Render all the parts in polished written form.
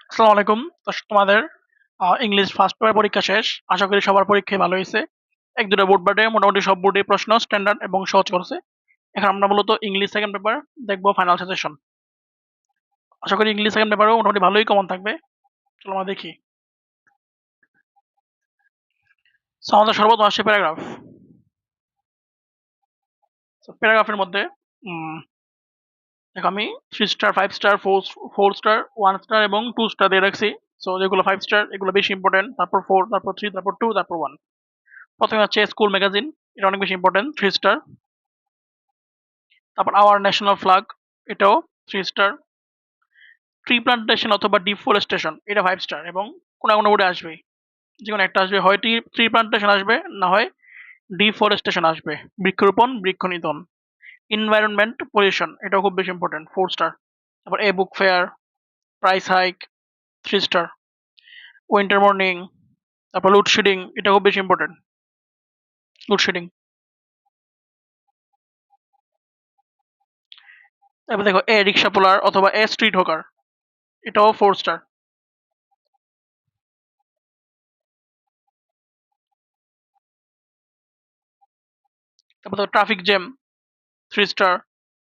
আসসালামু আলাইকুম। তোমাদের ইংলিশ ফার্স্ট পেপার পরীক্ষা শেষ। আশা করি সবার পরীক্ষাই ভালো হইছে। ১-২ টা বোর্ড বাদে মোটামুটি সব বোর্ডেই প্রশ্ন স্ট্যান্ডার্ড এবং সহজ করছে। এখন আমরা মূলত ইংলিশ সেকেন্ড পেপার দেখবো ফাইনাল সাজেশন। আশা করি ইংলিশ সেকেন্ড পেপারেও মোটামুটি ভালোই কমন থাকবে। চলো আমরা দেখি। সো আমাদের সর্বপ্রথম আসছে প্যারাগ্রাফ। সো প্যারাগ্রাফের মধ্যে উম দেখো আমি 3 স্টার, 5 স্টার, 4 স্টার, 1 স্টার এবং 2 স্টার দিয়ে রাখছি। সো যেগুলো 5 স্টার এগুলো বেশি ইম্পোর্টেন্ট, তারপর 4, তারপর 3, তারপর 2, তারপর 1। প্রথমে হচ্ছে স্কুল ম্যাগাজিন, এটা অনেক বেশি ইম্পোর্টেন্ট, 3 স্টার। তারপর আওয়ার ন্যাশনাল ফ্ল্যাগ, এটাও 3 স্টার। ট্রি প্লান্টেশন অথবা ডিফরেস্টেশন, এটা 5 স্টার এবং কোনো না কোনো বোর্ডে আসবেই। যেকোনো একটা আসবে, হয় ট্রি প্লান্টেশন আসবে, না হয় ডিফরেস্টেশন আসবে, বৃক্ষরোপণ, বৃক্ষ নিধন। এনভায়রনমেন্ট পলিউশন, এটাও খুব বেশি ইম্পর্টেন্ট, 4 স্টার। তারপর a book fair, price hike, 3 star. Winter morning, তারপর লোডশেডিং, এটা খুব বেশি ইম্পর্টেন্ট, লোডশেডিং। তারপর দেখো এ রিক্সা পোলার অথবা এ স্ট্রিট হকার, এটাও 4 স্টার। তারপর দেখো ট্রাফিক জ্যাম, 3 স্টার।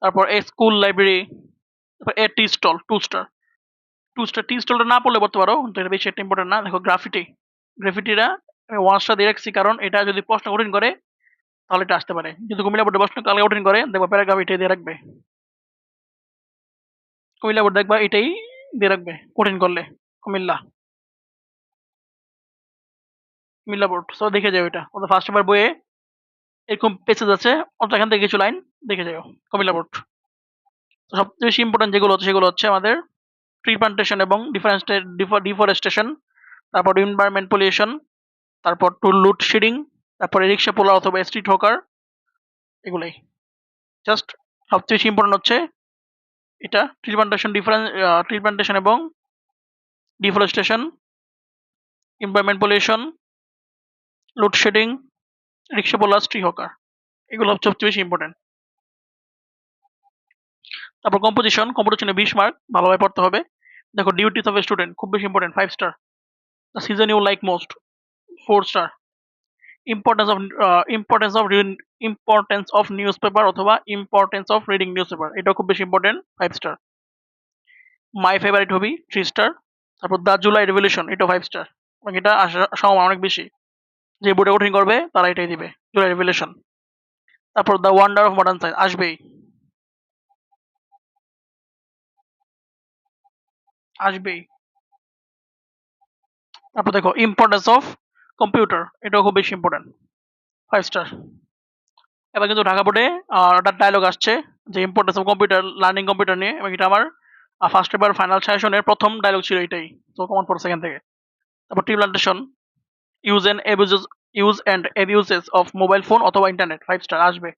তারপর এ স্কুল লাইব্রেরি, তারপর এ টি স্টল, 2 স্টার। 2 স্টার, টি স্টলটা না পড়লে পড়তে পারো, কিন্তু এটা বেশি একটা ইম্পর্টেন্ট না। দেখো গ্রাফিটি, গ্রাফিটিটা আমি 1 স্টার দিয়ে রাখছি, কারণ এটা যদি প্রশ্ন কঠিন করে তাহলে এটা আসতে পারে। যদি কুমিল্লা বোর্ডে প্রশ্ন কালকে কঠিন করে দেখবা প্যারাগ্রাফ এটাই দিয়ে রাখবে। কুমিল্লা বোর্ড দেখবা এটাই দিয়ে রাখবে কঠিন করলে। কুমিল্লা কুমিল্লা বোর্ড, সো দেখে যাও, এটা ওদের ফার্স্ট পেপার বইয়ে এরকম পেসেজ আছে, অত এখান থেকে কিছু লাইন দেখে যাও, কুমিল্লা বোর্ড। তো সবচেয়ে বেশি ইম্পর্টেন্ট যেগুলো হচ্ছে সেগুলো হচ্ছে আমাদের ট্রি প্লান্টেশন এবং ডিফরেস্টেশন, তারপর এনভায়রনমেন্ট পলিউশন, তারপর টু লুট শেডিং, তারপরে রিক্সা পোলা অথবা স্ট্রিট হকার, এগুলাই। জাস্ট সবচেয়ে বেশি ইম্পর্টেন্ট হচ্ছে এটা ট্রি প্লান্টেশন এবং ডিফরেস্টেশন, এনভায়রনমেন্ট পলিউশন, লোডশেডিং, রিক্সা পোলা, স্ট্রিট হকার, এগুলো হচ্ছে সবচেয়ে বেশি ইম্পর্টেন্ট। তারপর কম্পিটিশনে 20 মার্ক, ভালোভাবে পড়তে হবে। দেখো ডিউটিস অফ এ স্টুডেন্ট, খুব বেশি important, 5 star. The season you like most, 4 star. Importance of importance of newspaper অথবা importance of reading newspaper, এটাও খুব বেশি important, 5 star. My favourite hobby, 3 star. তারপর দ্য জুলাই রেভলিউশন, এটাও 5 star এবং এটা আসার সম্ভাবনা অনেক বেশি। যে বোর্ডে কঠিন করবে তারা এটাই দিবে, জুলাই রেভলিউশন। তারপর the wonder of modern science আসবেই, আসবেই। তারপর দেখো ইম্পর্টেন্স অফ কম্পিউটার, এটাও খুব বেশি ইম্পর্টেন্ট, 5 স্টার। এবার কিন্তু ঢাকা বোর্ডে ডায়লগ আসছে যে importance of computer, learning computer নিয়ে, এবং এটা আমার ফার্স্ট পেপার ফাইনাল সাজেশনের প্রথম ডায়লগ ছিল এটাই। তো কমন পড়ছে এখান থেকে। তারপর টি plantation, use and abuses use and abuses of mobile phone অথবা ইন্টারনেট, 5 স্টার আসবে।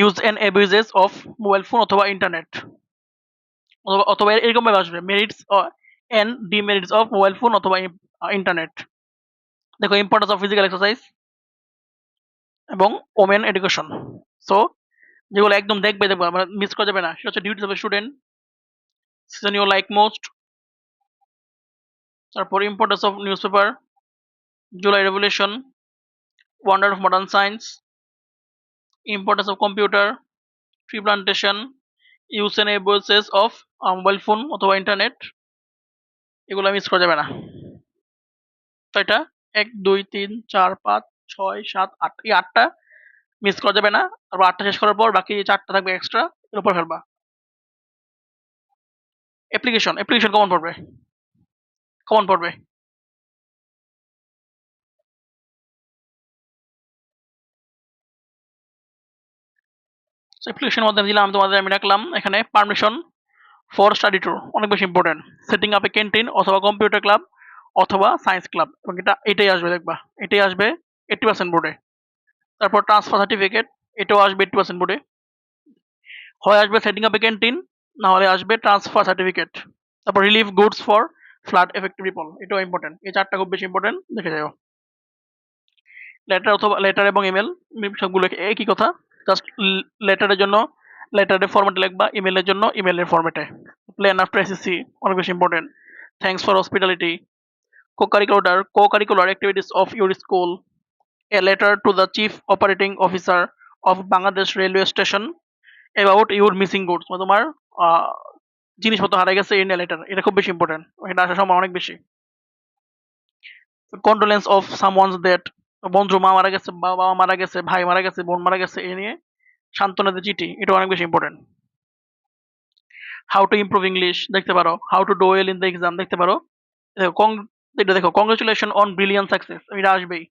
Use and abuses of mobile phone অথবা ইন্টারনেট, অথবা অথবা এরকম ভাবে আসবে, merits and demerits of mobile phone অথবা ইন্টারনেট। দেখো ইম্পর্টেন্স অফ ফিজিক্যাল এক্সারসাইজ এবং ওমেন এডুকেশন। সো যেগুলো একদম দেখবে মানে মিস করা যাবে না, সেটা হচ্ছে duties of student, season you like most, তারপর importance of newspaper, July revolution, wonder of modern science, importance of computer, tree plantation, use and abuses of mobile phone অথবা ইন্টারনেট, এগুলো মিস করা যাবে না। ছয়টা, 1, 2, 3, 4, 5, 6, 7, 8, এই 8টা মিস করা যাবে না। তারপর 8টা শেষ করার পর বাকি 4টা থাকবে এক্সট্রা, এর উপর ফেলবা। অ্যাপ্লিকেশন কমন পড়বে। অ্যাপ্লিকেশনের মধ্যে দিলাম তোমাদের, আমি রাখলাম এখানে পারমিশন ফর স্টাডি ট্যুর, অনেক বেশি important. Setting up a canteen অথবা কম্পিউটার ক্লাব অথবা সায়েন্স ক্লাব, এবং এটাই আসবে, দেখবা এটাই আসবে 80% বোর্ডে। তারপর ট্রান্সফার সার্টিফিকেট, এটাও আসবে 80% বোর্ডে। হয় আসবে সেটিং আপ এ ক্যান্টিন, না হলে আসবে ট্রান্সফার সার্টিফিকেট। তারপর relief goods for flood affected people, এটাও ইম্পর্টেন্ট। এই 4টা খুব বেশি ইম্পর্টেন্ট, দেখে যাও। লেটার এবং ইমেল, সবগুলো একই কথা, জাস্ট লেটারের জন্য লেটারের ফরম্যাটে লিখবা, ইমেলের জন্য ইমেলের ফরম্যাটে। প্ল্যান আফটার এসএসসি অনেক বেশি important. Thanks for hospitality, co-curricular activities of your school, a letter to the chief operating officer of Bangladesh railway station about your missing goods, মানে তোমার আহ, জিনিসপত্র হারিয়ে গেছে এই লেটার, এটা খুব বেশি ইম্পর্টেন্ট, এটা আসার সময় অনেক বেশি। কন্ডোলেন্স অফ সামওয়ানস দ্যাট, বন্ধু মা মারা গেছে, বাবা মারা গেছে, ভাই মারা গেছে, বোন মারা গেছে, এ নিয়ে সান্ত্বনাদের চিঠি, এটা অনেক বেশি important. How to improve English দেখতে পারো, how to do well in the exam দেখতে পারো। দেখো এটা দেখো, কংগ্রেচুলেশন অন ব্রিলিয়ান্ট সাকসেস, এটা আসবেই,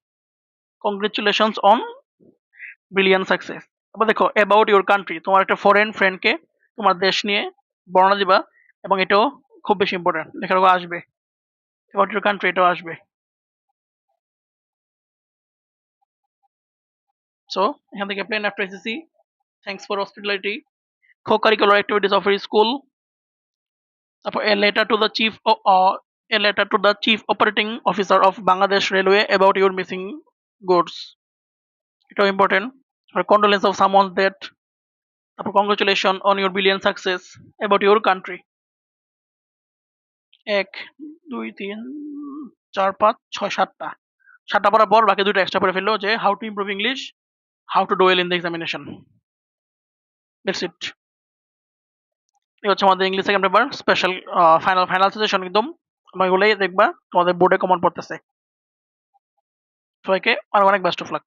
কংগ্রেচুলেশনস অন ব্রিলিয়ান্ট সাকসেস। তারপর দেখো অ্যাবাউট ইউর কান্ট্রি, তোমার একটা ফরেন ফ্রেন্ডকে তোমার দেশ নিয়ে বর্ণনা দিবা, এবং এটাও খুব বেশি ইম্পর্টেন্ট, লেখার আসবে, অ্যাবাউট ইউর কান্ট্রি এটাও আসবে। সো এখান থেকে plan after SSC, thanks for hospitality, co-curricular activities of your school, তারপর a letter to the chief operating officer of Bangladesh Railway about your missing goods, এটাও important. condolence of someone that, তারপর congratulation on your brilliant success about your country। 1 2 3 4 5 6 7টা, 7টা পড়ার পর বাকি দুটো extra পড়ে ফেললো, যে how to improve English, how to do well in the examination, that's it. এই হচ্ছে আমাদের English second paper special final suggestion একদম, তোমরা এগুলোই দেখবা, তোমাদের বোর্ডে কমন পড়তেছে। সবাইকে অনেক অনেক বেস্ট অফ লাক।